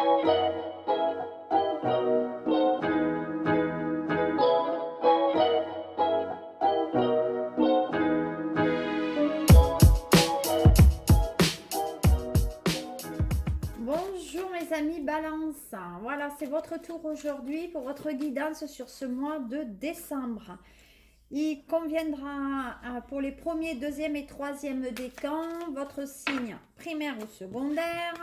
Bonjour mes amis Balance, voilà c'est votre tour aujourd'hui pour votre guidance sur ce mois de décembre. Il conviendra pour les premiers, deuxième et troisième décans, votre signe primaire ou secondaire,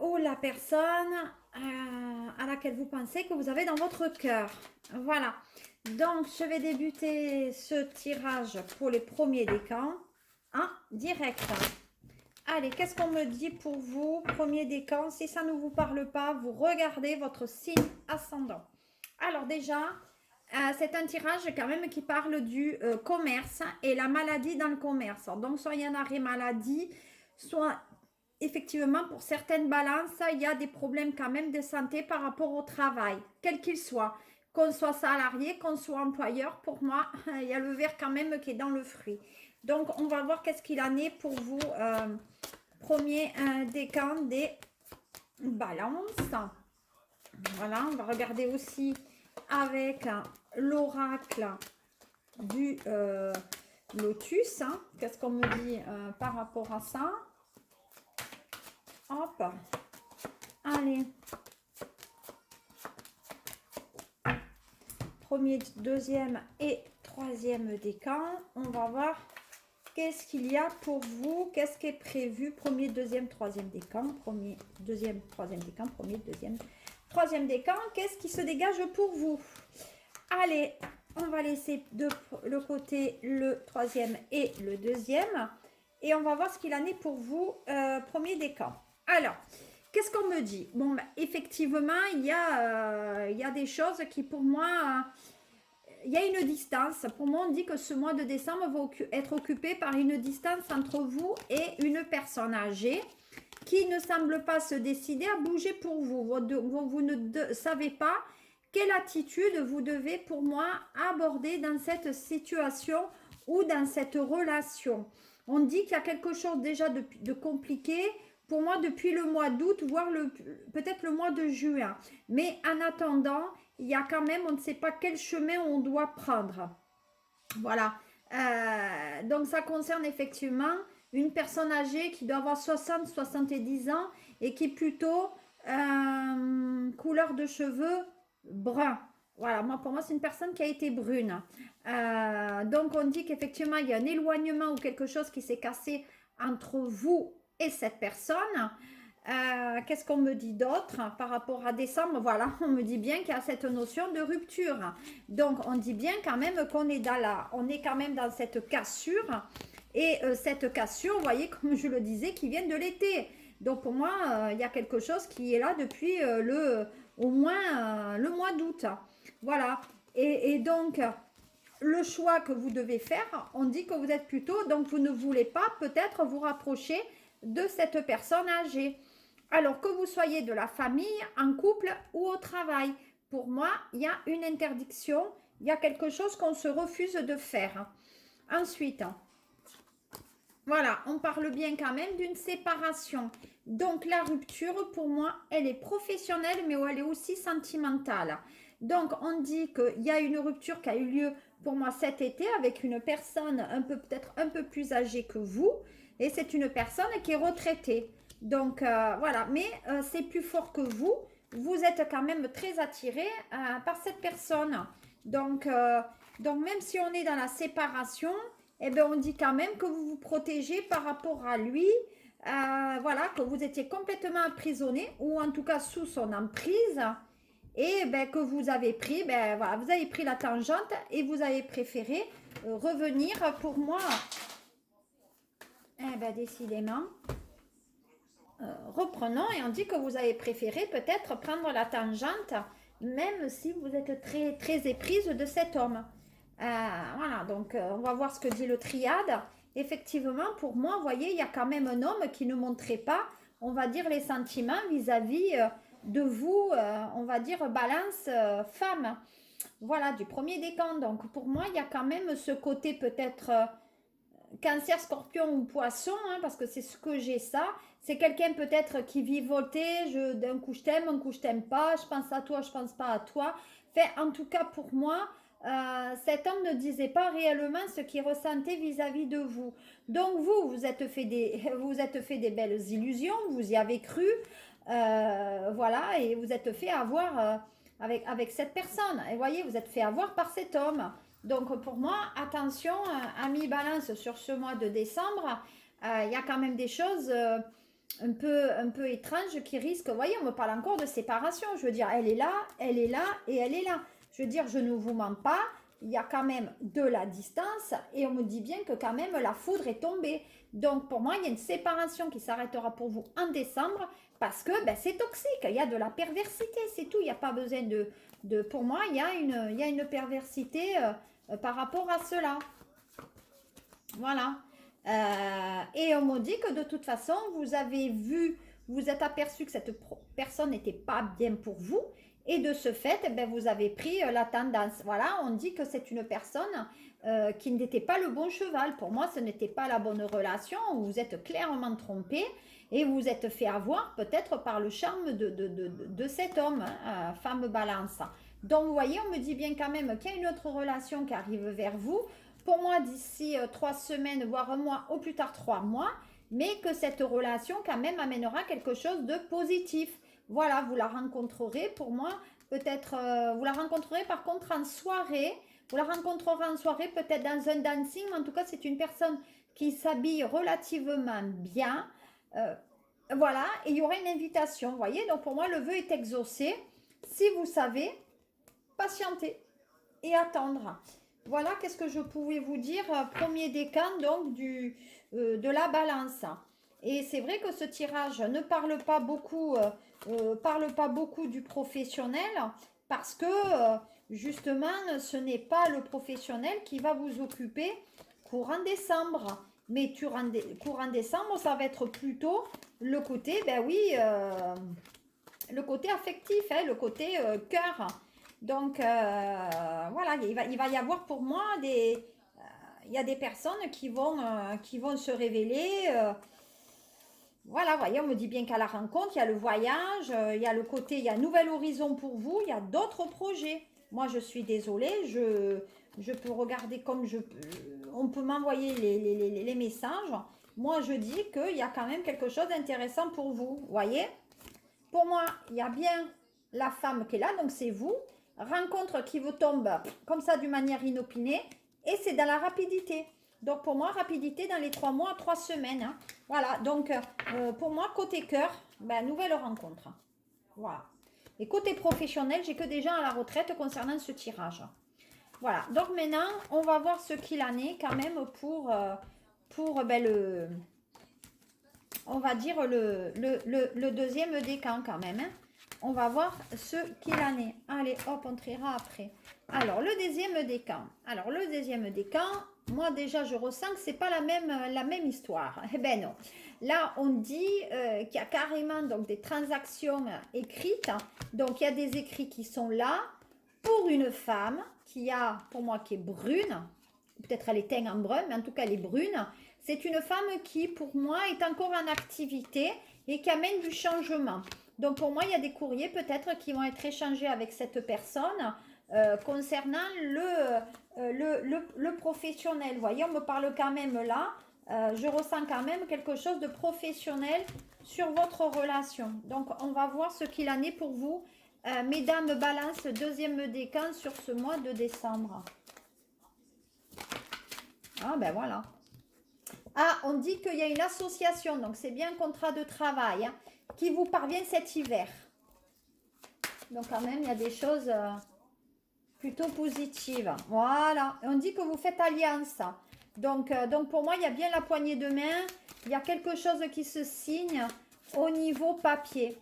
ou la personne à laquelle vous pensez que vous avez dans votre cœur. Voilà, donc je vais débuter ce tirage pour les premiers décans en direct. Allez, qu'est-ce qu'on me dit pour vous, premier décan? Si ça ne vous parle pas, vous regardez votre signe ascendant. Alors déjà, c'est un tirage quand même qui parle du commerce et la maladie dans le commerce. Donc, soit il y a un arrêt maladie, soit effectivement pour certaines balances, il y a des problèmes quand même de santé par rapport au travail, quel qu'il soit. Qu'on soit salarié, qu'on soit employeur, pour moi, il y a le verre quand même qui est dans le fruit. Donc, on va voir qu'est-ce qu'il en est pour vous. Premier décan des balances. Voilà, on va regarder aussi avec l'oracle du lotus. Qu'est-ce qu'on me dit par rapport à ça? Hop. Allez. Premier, deuxième et troisième décan. On va voir qu'est-ce qu'il y a pour vous, qu'est-ce qui est prévu. Premier, deuxième, troisième décan. Premier, deuxième, troisième décan. Premier, deuxième, troisième décan. Qu'est-ce qui se dégage pour vous? Allez, on va laisser de le côté le troisième et le deuxième. Et on va voir ce qu'il en est pour vous, premier décan. Alors, qu'est-ce qu'on me dit? Bon, bah, effectivement, il y a des choses qui, pour moi, il y a une distance. Pour moi, on dit que ce mois de décembre va être occupé par une distance entre vous et une personne âgée qui ne semble pas se décider à bouger pour vous. Vous ne savez pas quelle attitude vous devez, pour moi, aborder dans cette situation ou dans cette relation. On dit qu'il y a quelque chose déjà de compliqué, pour moi, depuis le mois d'août, voire peut-être le mois de juin. Mais en attendant, il y a quand même, on ne sait pas quel chemin on doit prendre. Voilà. Donc, ça concerne effectivement une personne âgée qui doit avoir 60-70 ans et qui est plutôt couleur de cheveux brun. Voilà, moi, pour moi, c'est une personne qui a été brune. Donc, on dit qu'effectivement, il y a un éloignement ou quelque chose qui s'est cassé entre vous et cette personne. Qu'est-ce qu'on me dit d'autre par rapport à décembre? Voilà, on me dit bien qu'il y a cette notion de rupture. Donc, on dit bien quand même qu'on est on est quand même dans cette cassure. Et cette cassure, vous voyez, comme je le disais, qui vient de l'été. Donc, pour moi, il y a quelque chose qui est là depuis au moins le mois d'août. Voilà. Et donc, le choix que vous devez faire, on dit que vous êtes plutôt, donc vous ne voulez pas peut-être vous rapprocher de cette personne âgée. Alors que vous soyez de la famille, en couple ou au travail, pour moi, il y a une interdiction, il y a quelque chose qu'on se refuse de faire. Ensuite, voilà, on parle bien quand même d'une séparation. Donc la rupture, pour moi, elle est professionnelle, mais elle est aussi sentimentale. Donc on dit qu'il y a une rupture qui a eu lieu pour moi cet été avec une personne peut-être un peu plus âgée que vous. Et c'est une personne qui est retraitée. Donc voilà, mais c'est plus fort que vous. Vous êtes quand même très attiré par cette personne. Donc même si on est dans la séparation, eh bien, on dit quand même que vous vous protégez par rapport à lui. Voilà, que vous étiez complètement emprisonné ou en tout cas sous son emprise. Et ben, que vous avez pris, ben, voilà, vous avez pris la tangente et vous avez préféré revenir pour moi. Eh ben, décidément. Reprenons et on dit que vous avez préféré peut-être prendre la tangente, même si vous êtes très, très éprise de cet homme. Voilà, donc on va voir ce que dit le triade. Effectivement, pour moi, vous voyez, il y a quand même un homme qui ne montrait pas, on va dire, les sentiments vis-à-vis de vous, on va dire, balance femme. Voilà, du premier décan. Donc pour moi, il y a quand même ce côté peut-être Cancer, Scorpion ou Poisson, hein, parce que c'est ce que j'ai ça. C'est quelqu'un peut-être qui vivotait, d'un coup je t'aime, un coup je t'aime pas, je pense à toi, je pense pas à toi. Fait, en tout cas pour moi, cet homme ne disait pas réellement ce qu'il ressentait vis-à-vis de vous. Donc vous, vous êtes fait des, vous êtes fait des belles illusions, vous y avez cru, voilà, et vous êtes fait avoir avec cette personne. Et voyez, vous êtes fait avoir par cet homme. Donc pour moi, attention, ami Balance, sur ce mois de décembre, il y a quand même des choses un peu étranges qui risquent. Vous voyez, on me parle encore de séparation. Je veux dire, elle est là, elle est là et elle est là. Je veux dire, je ne vous mens pas. Il y a quand même de la distance et on me dit bien que quand même la foudre est tombée. Donc pour moi, il y a une séparation qui s'arrêtera pour vous en décembre parce que ben, c'est toxique. Il y a de la perversité, c'est tout. Il n'y a pas besoin pour moi, il y a une perversité par rapport à cela. Voilà. Et on m'a dit que de toute façon, vous avez vu, vous êtes aperçu que cette personne n'était pas bien pour vous. Et de ce fait, eh bien, vous avez pris la tendance. Voilà, on dit que c'est une personne qui n'était pas le bon cheval. Pour moi, ce n'était pas la bonne relation. Vous êtes clairement trompé et vous êtes fait avoir peut-être par le charme de cet homme, hein, femme balance. Donc, vous voyez, on me dit bien quand même qu'il y a une autre relation qui arrive vers vous. Pour moi, d'ici 3 semaines, voire un mois, au plus tard 3 mois, mais que cette relation quand même amènera quelque chose de positif. Voilà, vous la rencontrerez, pour moi, peut-être, vous la rencontrerez par contre en soirée, vous la rencontrerez en soirée, peut-être dans un dancing, mais en tout cas, c'est une personne qui s'habille relativement bien. Euh, voilà, et il y aura une invitation, vous voyez, donc pour moi, le vœu est exaucé. Si vous savez, patienter et attendre. Voilà, qu'est-ce que je pouvais vous dire. Premier décan, donc, de la balance. Et c'est vrai que ce tirage ne parle pas beaucoup du professionnel parce que, justement, ce n'est pas le professionnel qui va vous occuper courant décembre. Mais courant décembre, ça va être plutôt le côté, ben oui, le côté affectif, hein, le côté cœur. Donc, voilà, il va y avoir pour moi il y a des personnes qui vont se révéler. Voilà, voyez, on me dit bien qu'à la rencontre, il y a le voyage, il y a le côté, il y a un nouvel horizon pour vous, il y a d'autres projets. Moi, je suis désolée, je peux regarder comme je peux. On peut m'envoyer les messages. Moi, je dis qu'il y a quand même quelque chose d'intéressant pour vous, voyez. Pour moi, il y a bien la femme qui est là, donc c'est vous. Rencontre qui vous tombe comme ça d'une manière inopinée. Et c'est dans la rapidité. Donc pour moi, rapidité dans les 3 mois, 3 semaines. Hein. Voilà, donc pour moi, côté cœur, ben, nouvelle rencontre. Voilà. Et côté professionnel, j'ai que des gens à la retraite concernant ce tirage. Voilà, donc maintenant, on va voir ce qu'il en est quand même pour ben, on va dire le deuxième décan quand même. Hein. On va voir ce qu'il en est. Allez, hop, on triera après. Alors, le deuxième décan. Alors, le deuxième décan, moi déjà, je ressens que c'est pas la même histoire. Eh ben non. Là, on dit qu'il y a carrément donc, des transactions écrites. Donc, il y a des écrits qui sont là pour une femme qui a, pour moi, qui est brune. Peut-être elle est teinte en brun, mais en tout cas, elle est brune. C'est une femme qui, pour moi, est encore en activité et qui amène du changement. Donc, pour moi, il y a des courriers peut-être qui vont être échangés avec cette personne concernant le professionnel. Vous voyez, on me parle quand même là. Je ressens quand même quelque chose de professionnel sur votre relation. Donc, on va voir ce qu'il en est pour vous. Mesdames, balance, deuxième décan sur ce mois de décembre. Ah, ben voilà. Ah, on dit qu'il y a une association, donc c'est bien un contrat de travail, hein, qui vous parvient cet hiver. Donc quand même, il y a des choses plutôt positives. Voilà. Et on dit que vous faites alliance. Donc pour moi, il y a bien la poignée de main. Il y a quelque chose qui se signe au niveau papier.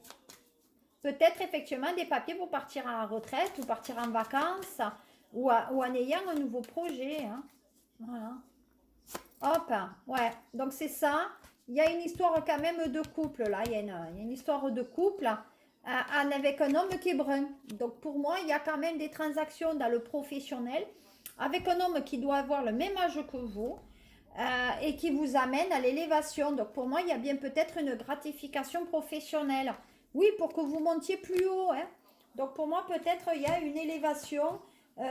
Peut-être effectivement des papiers pour partir à la retraite ou partir en vacances ou en ayant un nouveau projet. Hein. Voilà. Hop, ouais, donc c'est ça. Il y a une histoire quand même de couple là. Il y a une histoire de couple avec un homme qui est brun. Donc pour moi, il y a quand même des transactions dans le professionnel avec un homme qui doit avoir le même âge que vous. et qui vous amène à l'élévation. Donc pour moi, il y a bien peut-être une gratification professionnelle. Oui, pour que vous montiez plus haut, hein. Donc pour moi, peut-être il y a une élévation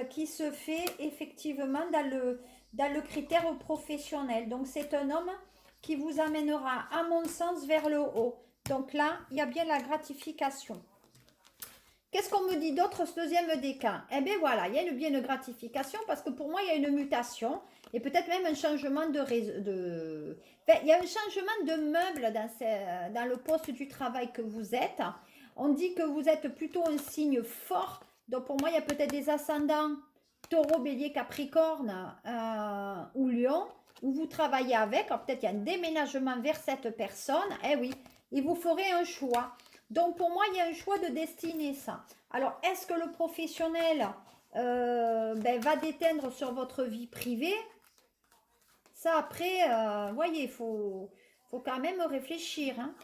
qui se fait effectivement dans le critère professionnel. Donc c'est un homme qui vous amènera, à mon sens, vers le haut. Donc là, il y a bien la gratification. Qu'est-ce qu'on me dit d'autre, ce deuxième décan? Eh bien voilà, il y a bien une gratification parce que pour moi, il y a une mutation et peut-être même un changement Enfin, il y a un changement de meuble dans le poste du travail que vous êtes. On dit que vous êtes plutôt un signe fort. Donc pour moi, il y a peut-être des ascendants Taureau, Bélier, Capricorne ou Lion où vous travaillez avec. Peut-être il y a un déménagement vers cette personne. Eh oui, et vous ferez un choix. Donc pour moi, il y a un choix de destinée, ça. Alors, est-ce que le professionnel va déteindre sur votre vie privée? Ça, après, voyez, il faut quand même réfléchir. Hein.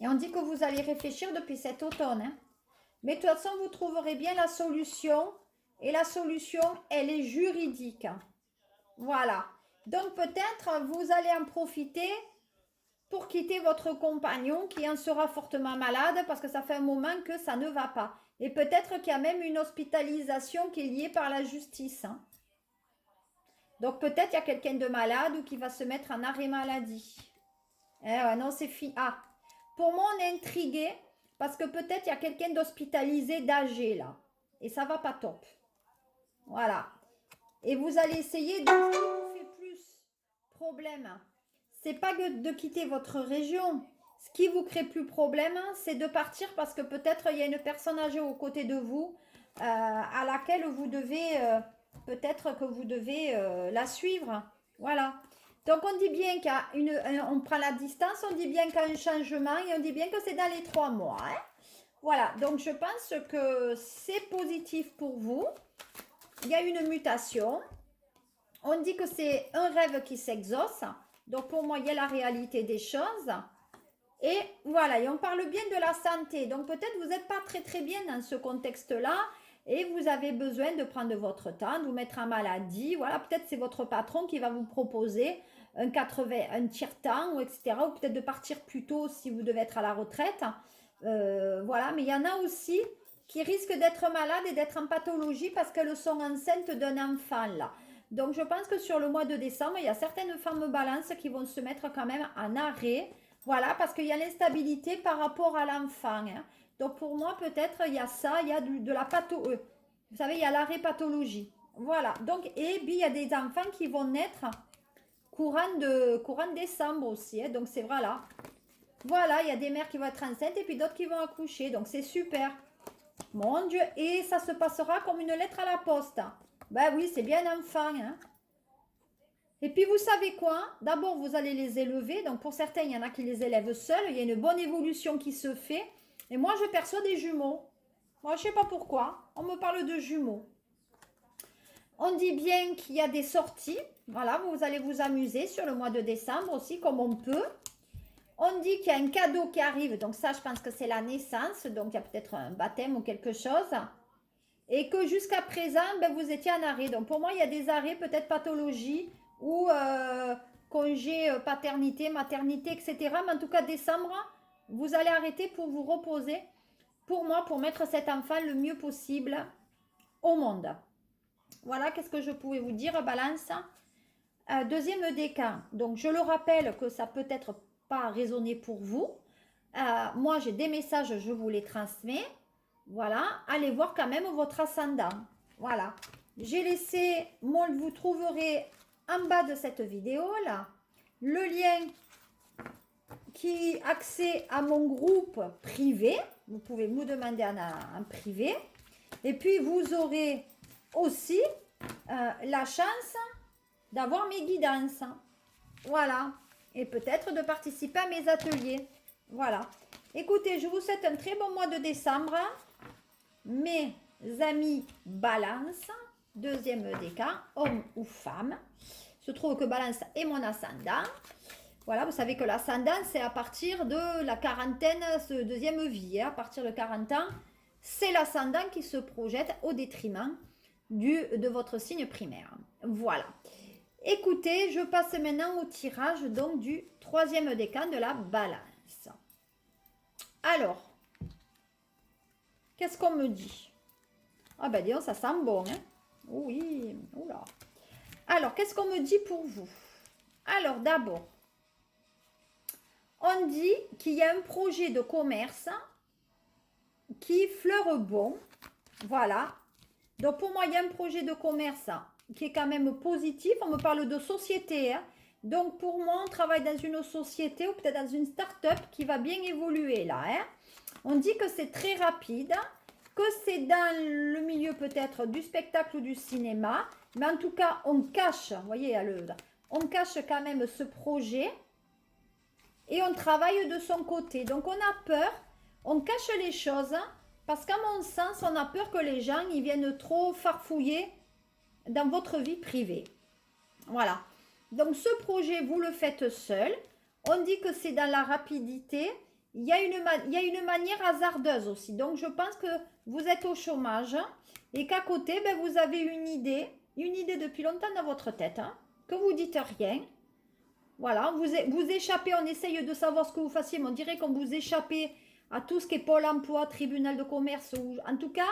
Et on dit que vous allez réfléchir depuis cet automne. Hein. Mais de toute façon, vous trouverez bien la solution. Et la solution, elle est juridique. Voilà. Donc peut-être vous allez en profiter pour quitter votre compagnon qui en sera fortement malade parce que ça fait un moment que ça ne va pas. Et peut-être qu'il y a même une hospitalisation qui est liée par la justice. Hein. Donc peut-être il y a quelqu'un de malade ou qui va se mettre en arrêt maladie. Eh ouais, non, c'est fini. Ah, pour moi, on est intrigué parce que peut-être il y a quelqu'un d'hospitalisé, d'âgé là. Et ça va pas top. Voilà. Et vous allez essayer de ce qui vous fait plus problème. C'est pas que de quitter votre région. Ce qui vous crée plus problème, c'est de partir parce que peut-être il y a une personne âgée aux côtés de vous à laquelle vous devez, peut-être que vous devez la suivre. Voilà. Donc on dit bien qu'il y a on prend la distance, on dit bien qu'il y a un changement et on dit bien que c'est dans les 3 mois. Hein. Voilà. Donc je pense que c'est positif pour vous. Il y a une mutation. On dit que c'est un rêve qui s'exauce. Donc, pour moi, il y a la réalité des choses. Et voilà, et on parle bien de la santé. Donc, peut-être vous n'êtes pas très bien dans ce contexte-là et vous avez besoin de prendre votre temps, de vous mettre en maladie. Voilà, peut-être c'est votre patron qui va vous proposer un tiers-temps, ou etc. Ou peut-être de partir plus tôt si vous devez être à la retraite. Voilà, mais il y en a aussi qui risquent d'être malades et d'être en pathologie parce qu'elles sont enceintes d'un enfant, là. Donc, je pense que sur le mois de décembre, il y a certaines femmes balances qui vont se mettre quand même en arrêt. Voilà, parce qu'il y a l'instabilité par rapport à l'enfant. Hein. Donc, pour moi, peut-être, il y a ça, il y a de la pathologie. Vous savez, il y a l'arrêt pathologie. Voilà. Donc, et puis, il y a des enfants qui vont naître courant décembre aussi. Hein. Donc, c'est voilà. Voilà, il y a des mères qui vont être enceintes et puis d'autres qui vont accoucher. Donc, c'est super. Mon Dieu. Et ça se passera comme une lettre à la poste. Ben oui, c'est bien enfant. Hein. Et puis, vous savez quoi? D'abord, vous allez les élever. Donc, pour certains, il y en a qui les élèvent seuls. Il y a une bonne évolution qui se fait. Et moi, je perçois des jumeaux. Moi, je ne sais pas pourquoi. On me parle de jumeaux. On dit bien qu'il y a des sorties. Voilà, vous allez vous amuser sur le mois de décembre aussi, comme on peut. On dit qu'il y a un cadeau qui arrive. Donc, ça, je pense que c'est la naissance. Donc, il y a peut-être un baptême ou quelque chose. Et que jusqu'à présent, ben, vous étiez en arrêt. Donc, pour moi, il y a des arrêts, peut-être pathologie ou congé paternité, maternité, etc. Mais en tout cas, décembre, vous allez arrêter pour vous reposer. Pour moi, pour mettre cet enfant le mieux possible au monde. Voilà, qu'est-ce que je pouvais vous dire, Balance. Deuxième décan. Donc, je le rappelle que ça peut être pas résonner pour vous. Moi, j'ai des messages, je vous les transmets. Voilà, allez voir quand même votre ascendant. Voilà, j'ai laissé, vous trouverez en bas de cette vidéo là, le lien qui accès à mon groupe privé. Vous pouvez me demander en privé. Et puis, vous aurez aussi la chance d'avoir mes guidances. Voilà, et peut-être de participer à mes ateliers. Voilà. Écoutez, je vous souhaite un très bon mois de décembre. Mes amis Balance, deuxième décan, homme ou femme. Il se trouve que Balance est mon ascendant. Voilà, vous savez que l'ascendant, c'est à partir de la quarantaine, ce deuxième vie. Hein, à partir de 40 ans, c'est l'ascendant qui se projette au détriment de votre signe primaire. Voilà. Écoutez, je passe maintenant au tirage donc du troisième décan de la balance. Alors, qu'est-ce qu'on me dit? Ah ben disons, ça sent bon, hein? Oui, oula. Alors, qu'est-ce qu'on me dit pour vous? Alors, d'abord, on dit qu'il y a un projet de commerce qui fleure bon. Voilà. Donc, pour moi, il y a un projet de commerce qui est quand même positif. On me parle de société, hein. Donc, pour moi, on travaille dans une société ou peut-être dans une start-up qui va bien évoluer là, hein. On dit que c'est très rapide, que c'est dans le milieu peut-être du spectacle ou du cinéma. Mais en tout cas, on cache, vous voyez, on cache quand même ce projet et on travaille de son côté. Donc, on a peur, on cache les choses parce qu'à mon sens, on a peur que les gens ils viennent trop farfouiller dans votre vie privée. Voilà. Donc, ce projet, vous le faites seul. On dit que c'est dans la rapidité. Il y a une manière hasardeuse aussi. Donc, je pense que vous êtes au chômage et qu'à côté, ben, vous avez une idée depuis longtemps dans votre tête, hein, que vous dites rien. Voilà, vous échappez, on essaye de savoir ce que vous fassiez, mais on dirait qu'on vous échappez à tout ce qui est Pôle emploi, tribunal de commerce, ou en tout cas,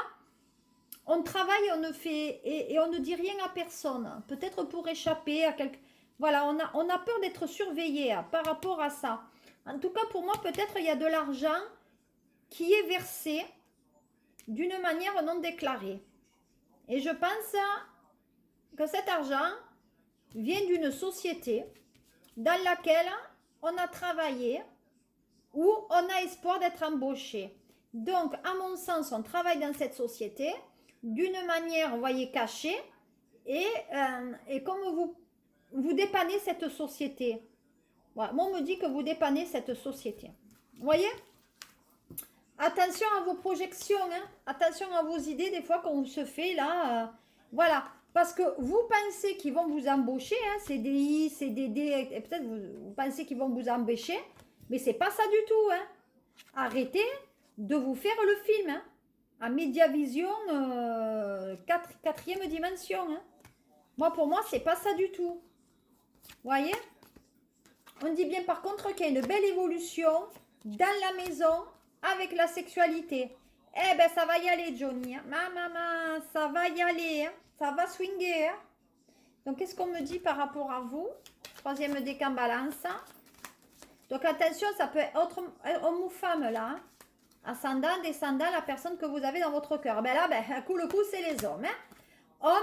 on travaille, on ne fait, et on ne dit rien à personne. Peut-être pour échapper à quelque... Voilà, on a peur d'être surveillé par rapport à ça. En tout cas, pour moi, peut-être il y a de l'argent qui est versé d'une manière non déclarée. Et je pense que cet argent vient d'une société dans laquelle on a travaillé ou on a espoir d'être embauché. Donc, à mon sens, on travaille dans cette société d'une manière, vous voyez, cachée et comme vous dépannez cette société. Voilà, moi, on me dit que vous dépannez cette société. Vous voyez? Attention à vos projections, hein? Attention à vos idées, des fois qu'on se fait là. Voilà. Parce que vous pensez qu'ils vont vous embaucher, hein, CDI, CDD, et peut-être vous pensez qu'ils vont vous embaucher, mais c'est pas ça du tout, hein. Arrêtez de vous faire le film, hein, à Mediavision 4e dimension. Hein. Moi, pour moi, c'est pas ça du tout. Vous voyez? On dit bien par contre qu'il y a une belle évolution dans la maison avec la sexualité. Eh ben, ça va y aller, Johnny. Hein. Maman, ça va y aller. Hein. Ça va swinger. Hein. Donc, qu'est-ce qu'on me dit par rapport à vous? Troisième décan balance. Donc, attention, ça peut être homme ou femme, là. Hein. Ascendant, descendant, la personne que vous avez dans votre cœur. Ben là, ben, coup le coup, c'est les hommes. Hein. Hommes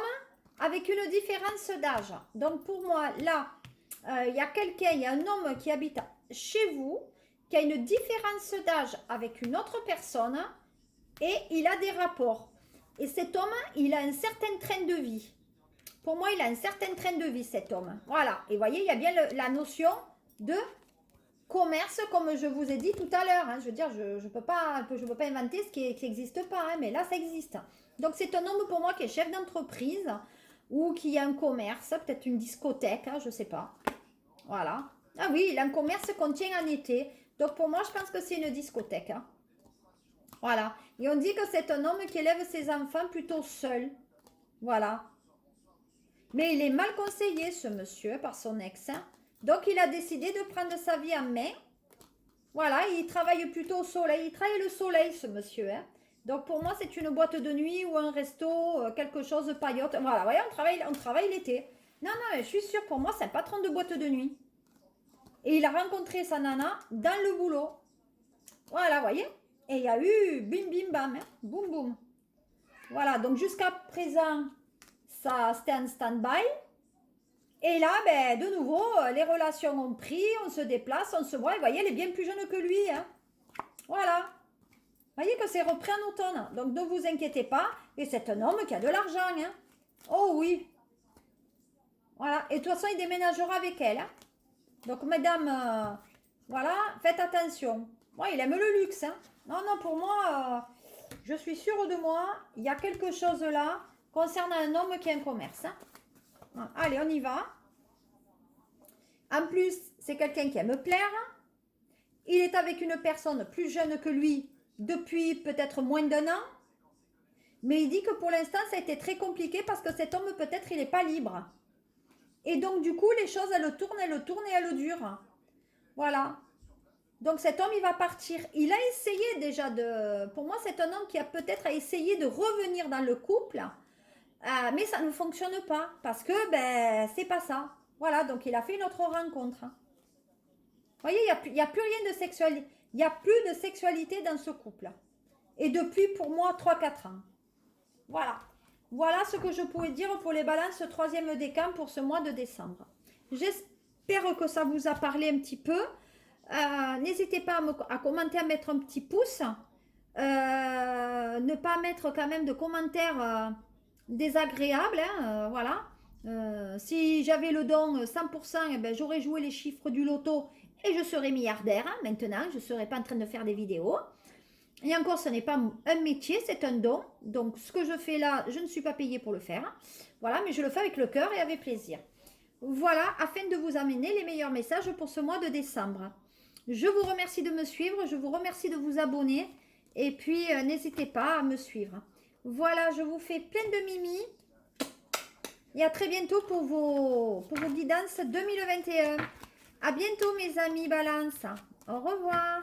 avec une différence d'âge. Donc, pour moi, là, il y a quelqu'un, il y a un homme qui habite chez vous, qui a une différence d'âge avec une autre personne et il a des rapports. Et cet homme, il a un certain train de vie. Pour moi, il a un certain train de vie, cet homme. Voilà. Et vous voyez, il y a bien la notion de commerce, comme je vous ai dit tout à l'heure. Hein. Je veux dire, je ne peux pas inventer ce qui n'existe pas, hein, mais là, ça existe. Donc, c'est un homme pour moi qui est chef d'entreprise ou qui a un commerce, peut-être une discothèque, hein, je ne sais pas. Voilà. Ah oui, il a un commerce qu'on tient en été. Donc, pour moi, je pense que c'est une discothèque. Hein. Voilà. Et on dit que c'est un homme qui élève ses enfants plutôt seul. Voilà. Mais il est mal conseillé, ce monsieur, par son ex. Hein. Donc, il a décidé de prendre sa vie en main. Voilà, il travaille plutôt au soleil. Il travaille le soleil, ce monsieur. Hein. Donc, pour moi, c'est une boîte de nuit ou un resto, quelque chose de paillote. Voilà, voyez, on travaille l'été. Non, non, je suis sûre, pour moi, c'est un patron de boîte de nuit. Et il a rencontré sa nana dans le boulot. Voilà, voyez. Et il y a eu bim, bim, bam. Hein. Boum, boum. Voilà, donc jusqu'à présent, ça c'était en stand-by. Et là, ben, de nouveau, les relations ont pris, on se déplace, on se voit. Et vous voyez, elle est bien plus jeune que lui. Hein. Voilà. Vous voyez que c'est repris en automne. Donc, ne vous inquiétez pas. Et c'est un homme qui a de l'argent. Hein. Oh oui. Voilà. Et de toute façon, il déménagera avec elle. Hein. Donc, mesdames, voilà, faites attention. Moi, il aime le luxe. Hein. Non, non, pour moi, je suis sûre de moi. Il y a quelque chose là concernant un homme qui a un commerce. Hein. Allez, on y va. En plus, c'est quelqu'un qui aime plaire. Il est avec une personne plus jeune que lui depuis peut-être moins d'1 an. Mais il dit que pour l'instant, ça a été très compliqué parce que cet homme, peut-être, il n'est pas libre. Et donc, du coup, les choses, elles tournent et elles durent. Voilà. Donc, cet homme, il va partir. Il a essayé déjà de... Pour moi, c'est un homme qui a peut-être essayé de revenir dans le couple. Mais ça ne fonctionne pas. Parce que, ben, c'est pas ça. Voilà, donc il a fait une autre rencontre. Vous voyez, il n'y a plus rien de sexualité. Il n'y a plus de sexualité dans ce couple. Et depuis, pour moi, 3 4 ans. Voilà. Voilà ce que je pouvais dire pour les balances troisième décan pour ce mois de décembre. J'espère que ça vous a parlé un petit peu. N'hésitez pas à commenter, à mettre un petit pouce. Ne pas mettre quand même de commentaires désagréables. Voilà. Si j'avais le don 100%, eh ben, j'aurais joué les chiffres du loto et je serais milliardaire. Maintenant, je ne serais pas en train de faire des vidéos. Et encore, ce n'est pas un métier, c'est un don. Donc, ce que je fais là, je ne suis pas payée pour le faire. Voilà, mais je le fais avec le cœur et avec plaisir. Voilà, afin de vous amener les meilleurs messages pour ce mois de décembre. Je vous remercie de me suivre, je vous remercie de vous abonner. Et puis, n'hésitez pas à me suivre. Voilà, je vous fais plein de mimi. Et à très bientôt pour vos guidances 2021. À bientôt, mes amis Balance. Au revoir.